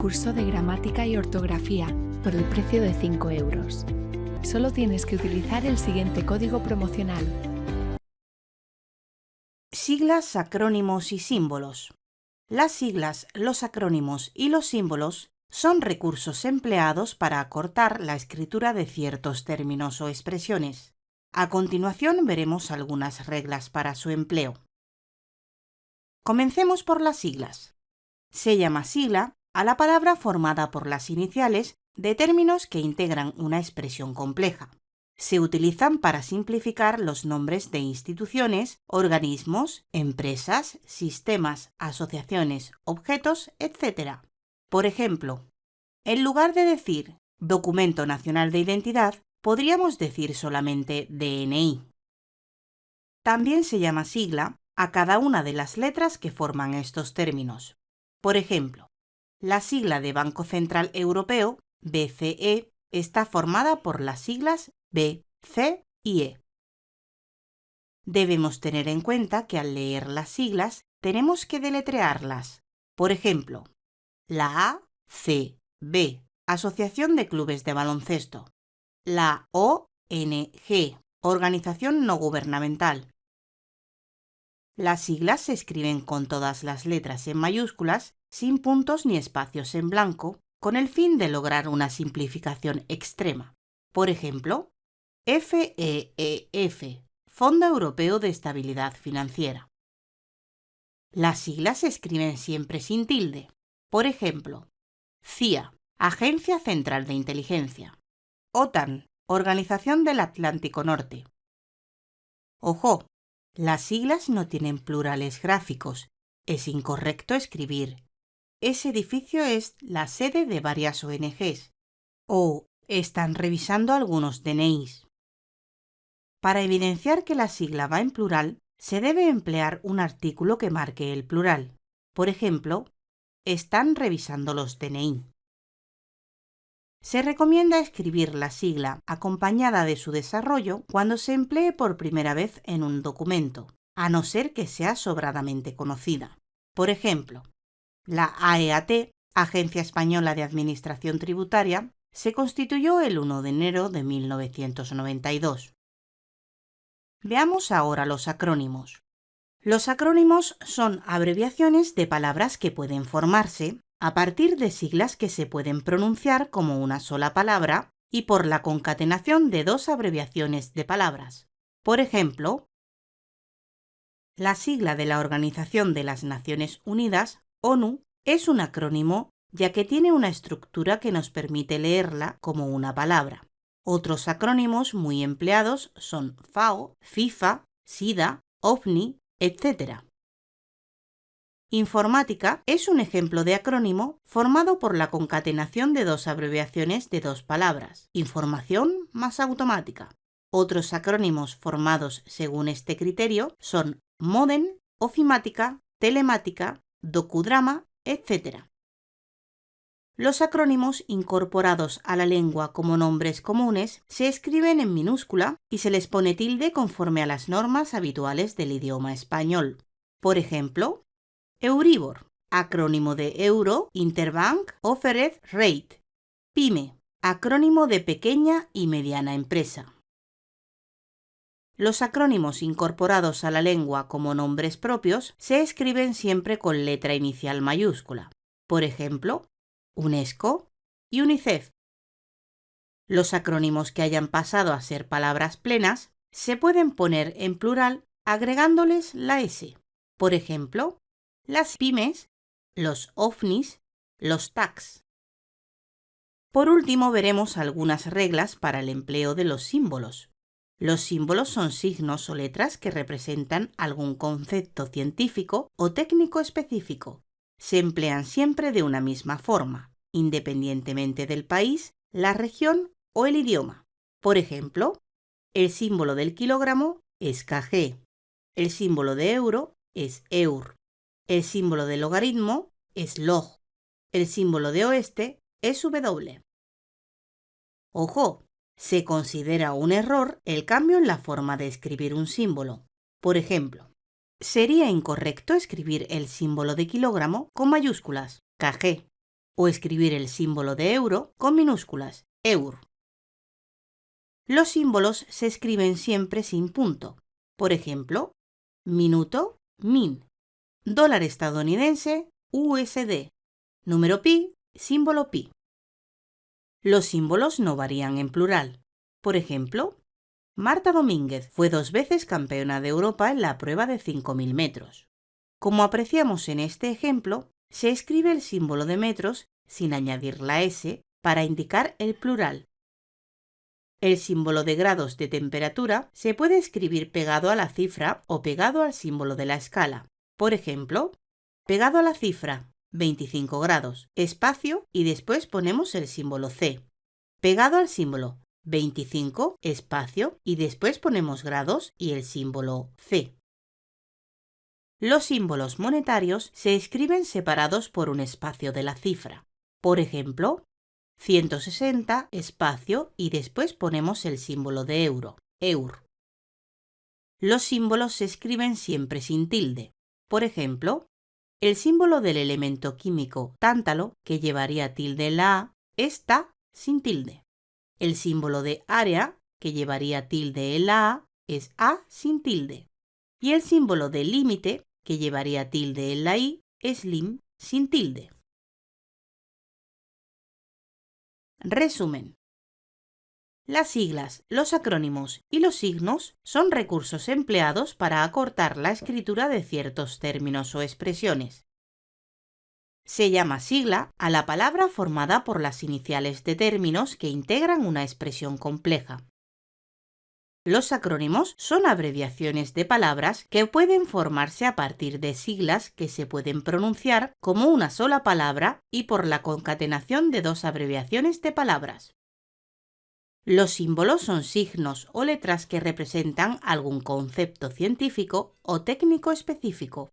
curso de gramática y ortografía por el precio de 5 euros. Solo tienes que utilizar el siguiente código promocional. Siglas, acrónimos y símbolos. Las siglas, los acrónimos y los símbolos son recursos empleados para acortar la escritura de ciertos términos o expresiones. A continuación veremos algunas reglas para su empleo. Comencemos por las siglas. Se llama sigla a la palabra formada por las iniciales de términos que integran una expresión compleja. Se utilizan para simplificar los nombres de instituciones, organismos, empresas, sistemas, asociaciones, objetos, etc. Por ejemplo, en lugar de decir Documento Nacional de Identidad, podríamos decir solamente DNI. También se llama sigla a cada una de las letras que forman estos términos. Por ejemplo, la sigla de Banco Central Europeo, BCE, está formada por las siglas B, C y E. Debemos tener en cuenta que al leer las siglas tenemos que deletrearlas. Por ejemplo, la ACB, Asociación de Clubes de Baloncesto. La ONG, Organización No Gubernamental. Las siglas se escriben con todas las letras en mayúsculas, sin puntos ni espacios en blanco, con el fin de lograr una simplificación extrema. Por ejemplo, FEEF, Fondo Europeo de Estabilidad Financiera. Las siglas se escriben siempre sin tilde. Por ejemplo, CIA, Agencia Central de Inteligencia. OTAN, Organización del Atlántico Norte. Ojo, las siglas no tienen plurales gráficos. Es incorrecto escribir ese edificio es la sede de varias ONGs o están revisando algunos DNIs. Para evidenciar que la sigla va en plural, se debe emplear un artículo que marque el plural. Por ejemplo, están revisando los DNI. Se recomienda escribir la sigla acompañada de su desarrollo cuando se emplee por primera vez en un documento, a no ser que sea sobradamente conocida. Por ejemplo, la AEAT, Agencia Española de Administración Tributaria, se constituyó el 1 de enero de 1992. Veamos ahora los acrónimos. Los acrónimos son abreviaciones de palabras que pueden formarse a partir de siglas que se pueden pronunciar como una sola palabra y por la concatenación de dos abreviaciones de palabras. Por ejemplo, la sigla de la Organización de las Naciones Unidas, ONU, es un acrónimo ya que tiene una estructura que nos permite leerla como una palabra. Otros acrónimos muy empleados son FAO, FIFA, SIDA, OVNI, etc. Informática es un ejemplo de acrónimo formado por la concatenación de dos abreviaciones de dos palabras, información más automática. Otros acrónimos formados según este criterio son MODEM, ofimática, telemática, docudrama, etc. Los acrónimos incorporados a la lengua como nombres comunes se escriben en minúscula y se les pone tilde conforme a las normas habituales del idioma español. Por ejemplo, Euribor, acrónimo de Euro Interbank Offered Rate. PYME, acrónimo de pequeña y mediana empresa. Los acrónimos incorporados a la lengua como nombres propios se escriben siempre con letra inicial mayúscula. Por ejemplo, UNESCO y UNICEF. Los acrónimos que hayan pasado a ser palabras plenas se pueden poner en plural agregándoles la S. Por ejemplo, las pymes, los OVNIs, los TACs. Por último, veremos algunas reglas para el empleo de los símbolos. Los símbolos son signos o letras que representan algún concepto científico o técnico específico. Se emplean siempre de una misma forma, independientemente del país, la región o el idioma. Por ejemplo, el símbolo del kilogramo es kg, el símbolo de euro es eur, el símbolo de logaritmo es log, el símbolo de oeste es w. Ojo, se considera un error el cambio en la forma de escribir un símbolo. Por ejemplo, sería incorrecto escribir el símbolo de kilogramo con mayúsculas, kg, o escribir el símbolo de euro con minúsculas, EUR. Los símbolos se escriben siempre sin punto. Por ejemplo, minuto, MIN, dólar estadounidense, USD, número pi, símbolo pi. Los símbolos no varían en plural. Por ejemplo, Marta Domínguez fue 2 veces campeona de Europa en la prueba de 5.000 metros. Como apreciamos en este ejemplo, se escribe el símbolo de metros sin añadir la S para indicar el plural. El símbolo de grados de temperatura se puede escribir pegado a la cifra o pegado al símbolo de la escala. Por ejemplo, pegado a la cifra 25 grados, espacio y después ponemos el símbolo C. Pegado al símbolo 25, espacio y después ponemos grados y el símbolo C. Los símbolos monetarios se escriben separados por un espacio de la cifra. Por ejemplo, 160, espacio y después ponemos el símbolo de euro, EUR. Los símbolos se escriben siempre sin tilde. Por ejemplo, el símbolo del elemento químico tántalo, que llevaría tilde en la A, está sin tilde. El símbolo de área, que llevaría tilde en la A, es A sin tilde. Y el símbolo de límite, que llevaría tilde en la I, es LIM sin tilde. Resumen. Las siglas, los acrónimos y los signos son recursos empleados para acortar la escritura de ciertos términos o expresiones. Se llama sigla a la palabra formada por las iniciales de términos que integran una expresión compleja. Los acrónimos son abreviaciones de palabras que pueden formarse a partir de siglas que se pueden pronunciar como una sola palabra y por la concatenación de 2 abreviaciones de palabras. Los símbolos son signos o letras que representan algún concepto científico o técnico específico.